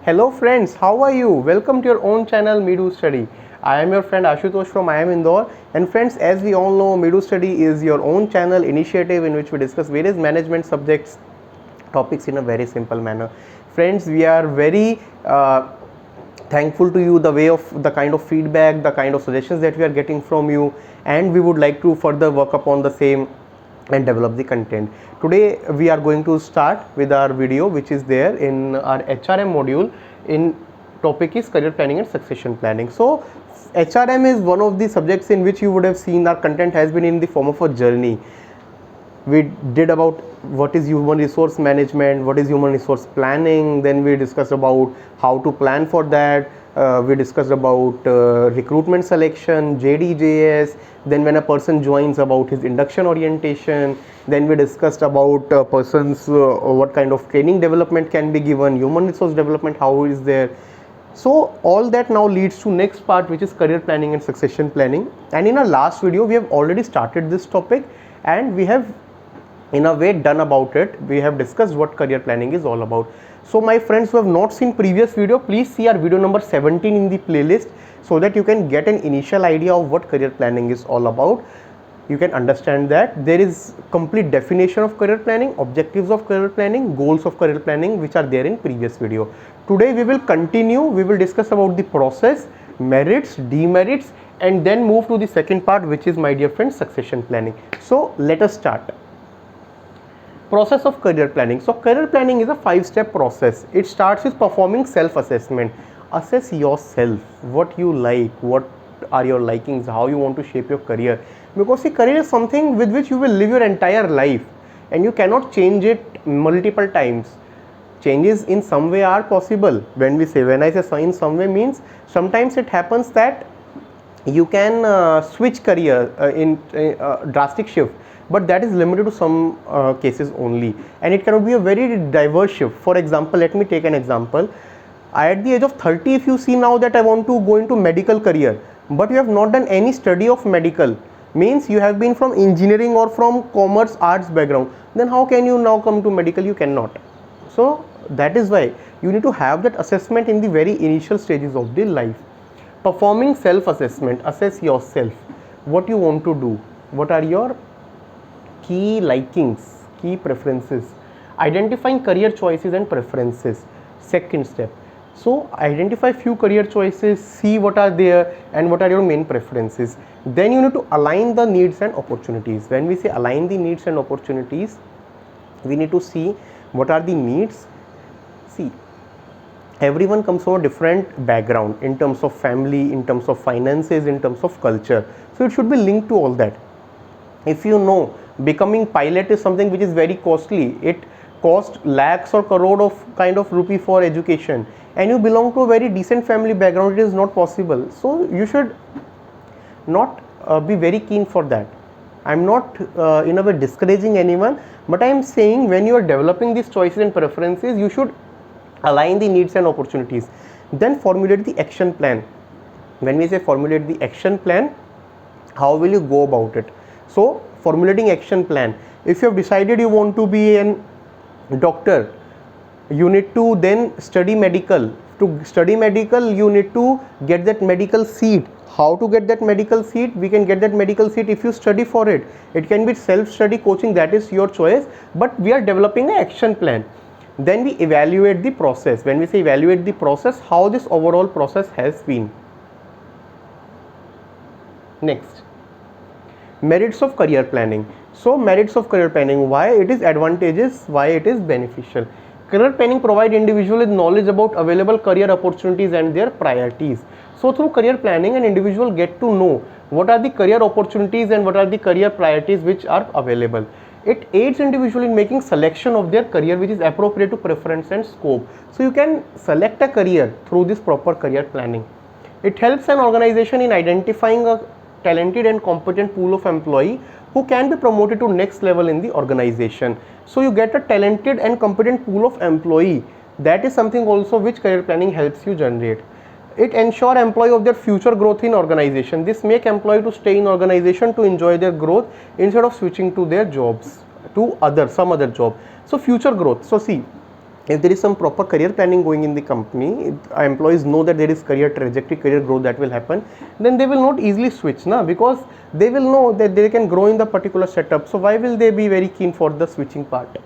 Hello friends, how are you? Welcome to your own channel Meedu Study. I am your friend Ashutosh from IIM Indore, and friends, as we all know, Meedu Study is your own channel initiative in which we discuss various management subjects topics in a very simple manner. Friends, we are very thankful to you the way of the kind of feedback, the kind of suggestions that we are getting from you, and we would like to further work upon the same and develop the content. Today we are going to start with our video which is there in our HRM module. In topic is career planning and succession planning. So HRM is one of the subjects in which you would have seen our content has been in the form of a journey. We did about what is human resource management, what is human resource planning, then we discussed about how to plan for that, we discussed about recruitment selection, JDJS, then when a person joins about his induction orientation, then we discussed about persons what kind of training development can be given, human resource development, how is there. So all that now leads to next part, which is career planning and succession planning. And in our last video we have already started this topic and we have in a way done about it. We have discussed what career planning is all about. So my friends who have not seen previous video, please see our video number 17 in the playlist so that you can get an initial idea of what career planning is all about. You can understand that there is complete definition of career planning, objectives of career planning, goals of career planning, which are there in previous video. Today we will continue, we will discuss about the process, merits, demerits, and then move to the second part, which is, my dear friends, succession planning. So let us start. Process of career planning. So career planning is a 5-step process. It starts with performing self-assessment. Assess yourself, what you like, what are your likings, how you want to shape your career, because see, career is something with which you will live your entire life and you cannot change it multiple times. Changes in some way are possible. When I say in some way, means sometimes it happens that you can switch career in drastic shift, but that is limited to some cases only, and it cannot be a very diverse shift. For example, let me take an example. At the age of 30, if you see now that I want to go into medical career, but you have not done any study of medical, means you have been from engineering or from commerce arts background, then how can you now come to medical? You cannot. So that is why you need to have that assessment in the very initial stages of the life. Performing self-assessment, assess yourself, what you want to do, what are your key likings, key preferences. Identifying career choices and preferences, second step. So identify few career choices, see what are there and what are your main preferences. Then you need to align the needs and opportunities. When we say align the needs and opportunities, we need to see what are the needs. See, everyone comes from a different background in terms of family, in terms of finances, in terms of culture. So it should be linked to all that. If you know becoming pilot is something which is very costly, it costs lakhs or crore of kind of rupee for education, and you belong to a very decent family background, it is not possible. So you should not be very keen for that. I am not in a way discouraging anyone, but I am saying when you are developing these choices and preferences, you should align the needs and opportunities. Then formulate the action plan. When we say formulate the action plan, how will you go about it? So formulating action plan, if you have decided you want to be a doctor, you need to then study medical. To study medical, you need to get that medical seat. How to get that medical seat? We can get that medical seat if you study for it. It can be self-study, coaching, that is your choice, but we are developing an action plan. Then we evaluate the process. When we say evaluate the process, how this overall process has been. Next, merits of career planning. So merits of career planning, why it is advantageous, why it is beneficial. Career planning provides individual with knowledge about available career opportunities and their priorities. So through career planning, an individual get to know what are the career opportunities and what are the career priorities which are available. It aids individual in making selection of their career which is appropriate to preference and scope. So you can select a career through this proper career planning. It helps an organization in identifying a talented and competent pool of employee who can be promoted to next level in the organization. So you get a talented and competent pool of employee. That is something also which career planning helps you generate. It ensure employee of their future growth in organization. This make employee to stay in organization to enjoy their growth instead of switching to their jobs to some other job. So future growth. So see, if there is some proper career planning going in the company, employees know that there is career trajectory, career growth that will happen, then they will not easily switch, because they will know that they can grow in the particular setup. So why will they be very keen for the switching part?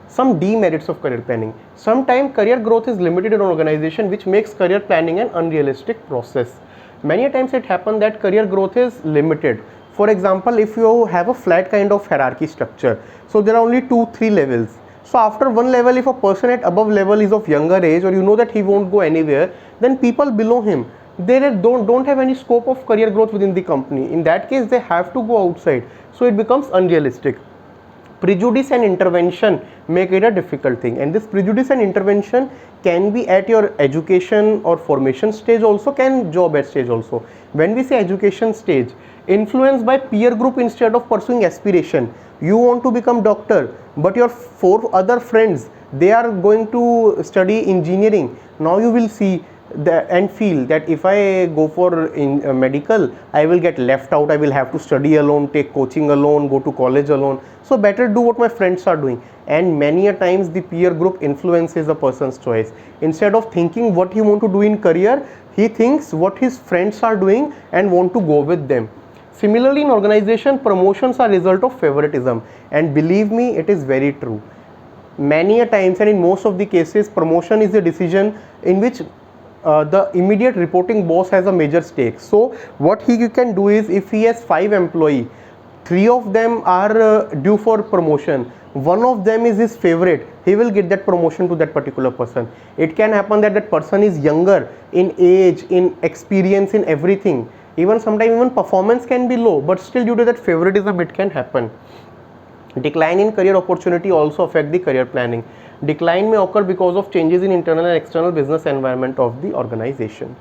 Some demerits of career planning. Sometimes career growth is limited in an organization, which makes career planning an unrealistic process. Many times it happens that career growth is limited. For example, if you have a flat kind of hierarchy structure, so there are only 2-3 levels. So after one level, if a person at above level is of younger age, or you know that he won't go anywhere, then people below him, they don't have any scope of career growth within the company. In that case, they have to go outside, so it becomes unrealistic. Prejudice and intervention make it a difficult thing, and this prejudice and intervention can be at your education or formation stage also, can job at stage also. When we say education stage, influenced by peer group instead of pursuing aspiration. You want to become doctor, but your 4 other friends, they are going to study engineering. Now you will see that and feel that if I go for medical, I will get left out, I will have to study alone, take coaching alone, go to college alone. So better do what my friends are doing. And many a times the peer group influences a person's choice. Instead of thinking what he want to do in career, he thinks what his friends are doing and want to go with them. Similarly, in organization, promotions are result of favoritism, and believe me, it is very true. Many a times, and in most of the cases, promotion is a decision in which the immediate reporting boss has a major stake. So what he can do is, if he has 5 employees, 3 of them are due for promotion, one of them is his favorite, he will get that promotion to that particular person. It can happen that that person is younger in age, in experience, in everything. Even sometimes even performance can be low, but still due to that favoritism it can happen. Decline in career opportunity also affect the career planning. Decline may occur because of changes in internal and external business environment of the organization.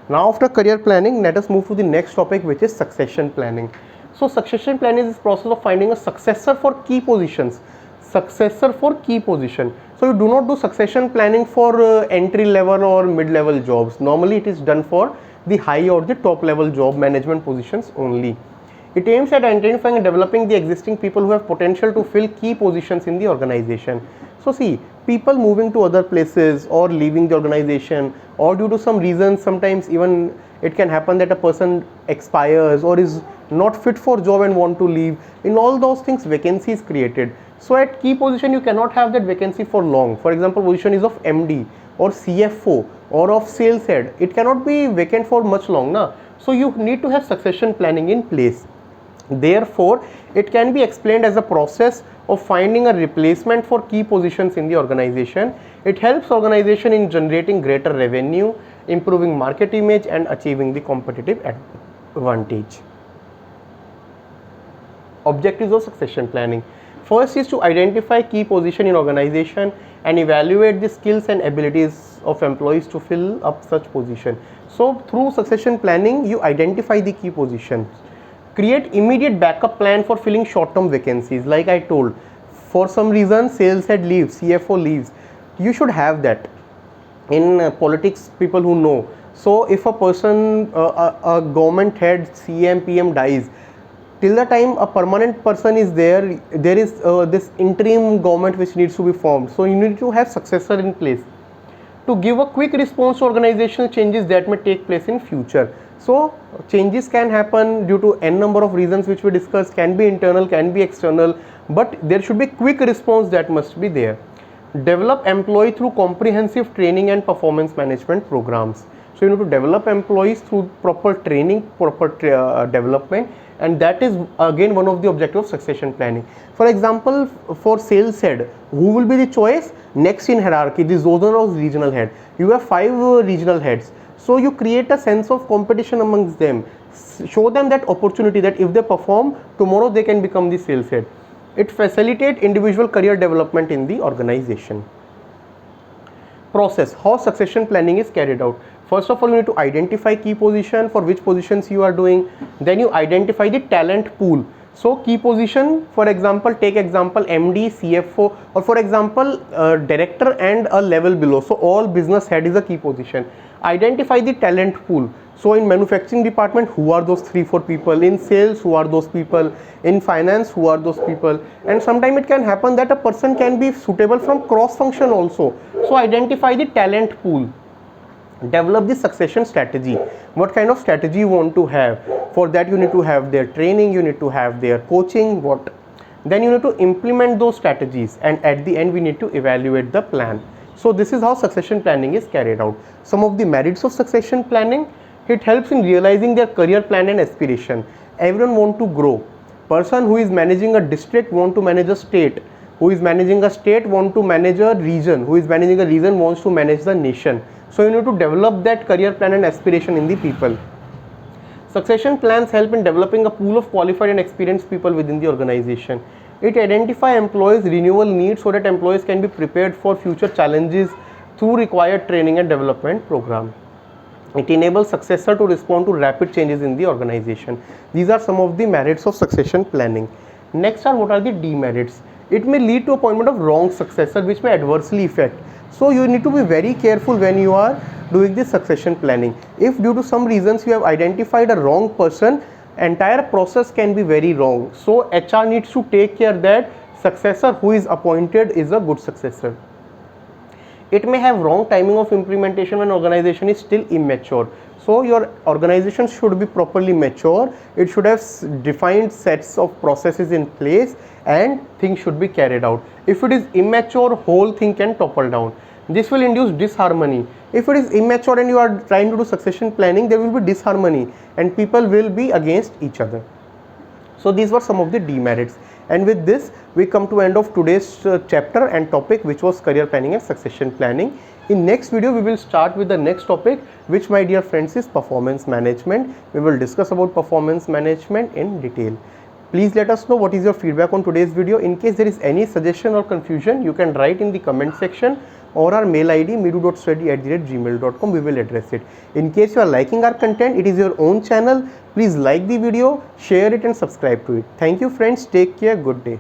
Now after career planning, let us move to the next topic, which is succession planning. So succession planning is this process of finding a successor for key positions. Successor for key position. So you do not do succession planning for entry level or mid level jobs. Normally it is done for the high or the top level job management positions only. It aims at identifying and developing the existing people who have potential to fill key positions in the organization. So see, people moving to other places or leaving the organization, or due to some reasons, sometimes even it can happen that a person expires or is not fit for job and want to leave. In all those things, vacancy is created. So at key position, you cannot have that vacancy for long. For example, position is of MD or CFO or of sales head. It cannot be vacant for much long, na? So you need to have succession planning in place. Therefore, it can be explained as a process of finding a replacement for key positions in the organization. It helps organization in generating greater revenue, improving market image, and achieving the competitive advantage. Objectives of succession planning. First is to identify key position in organization and evaluate the skills and abilities of employees to fill up such position. So through succession planning, you identify the key positions. Create immediate backup plan for filling short-term vacancies. Like I told, for some reason sales head leaves, CFO leaves, you should have that. In politics, people who know, so if a person, a government head, CM, PM dies, till the time a permanent person is there, there is this interim government which needs to be formed. So you need to have successor in place to give a quick response to organizational changes that may take place in future. So changes can happen due to n number of reasons which we discussed, can be internal, can be external, but there should be quick response that must be there. Develop employee through comprehensive training and performance management programs. So you need to develop employees through proper training, proper development, and that is again one of the objectives of succession planning. For example, for sales head, who will be the choice? Next in hierarchy, the zonal or regional head. You have 5 regional heads. So you create a sense of competition amongst them. Show them that opportunity that if they perform, tomorrow they can become the sales head. It facilitates individual career development in the organization. Process, how succession planning is carried out. First of all, you need to identify key position, for which positions you are doing. Then you identify the talent pool. So key position, for example, take example MD, CFO, or for example director and a level below. So all business head is a key position. Identify the talent pool. So in manufacturing department, who are those 3-4 people? In sales, who are those people? In finance, who are those people? And sometimes it can happen that a person can be suitable from cross function also. So identify the talent pool. Develop the succession strategy. What kind of strategy you want to have? For that you need to have their training, you need to have their coaching, what then you need to implement those strategies, and at the end we need to evaluate the plan. So this is how succession planning is carried out. Some of the merits of succession planning: it helps in realizing their career plan and aspiration. Everyone want to grow. Person who is managing a district want to manage a state, who is managing a state want to manage a region, who is managing a region wants to manage the nation. So you need to develop that career plan and aspiration in the people. Succession plans help in developing a pool of qualified and experienced people within the organization. It identifies employees' renewal needs so that employees can be prepared for future challenges through required training and development program. It enables successor to respond to rapid changes in the organization. These are some of the merits of succession planning. Next are what are the demerits. It may lead to appointment of wrong successor which may adversely affect. So you need to be very careful when you are doing this succession planning. If due to some reasons you have identified a wrong person, entire process can be very wrong. So HR needs to take care that successor who is appointed is a good successor. It may have wrong timing of implementation when organization is still immature. So your organization should be properly mature. It should have defined sets of processes in place and things should be carried out. If it is immature, whole thing can topple down. This will induce disharmony. If it is immature and you are trying to do succession planning, there will be disharmony and people will be against each other. So these were some of the demerits. And with this we come to end of today's chapter and topic, which was career planning and succession planning. In next video we will start with the next topic, which, my dear friends, is performance management. We will discuss about performance management in detail. Please let us know what is your feedback on today's video. In case there is any suggestion or confusion, you can write in the comment section or our mail ID meedu.study@gmail.com. We will address it. In case you are liking our content, it is your own channel. Please like the video, share it and subscribe to it. Thank you friends. Take care. Good day.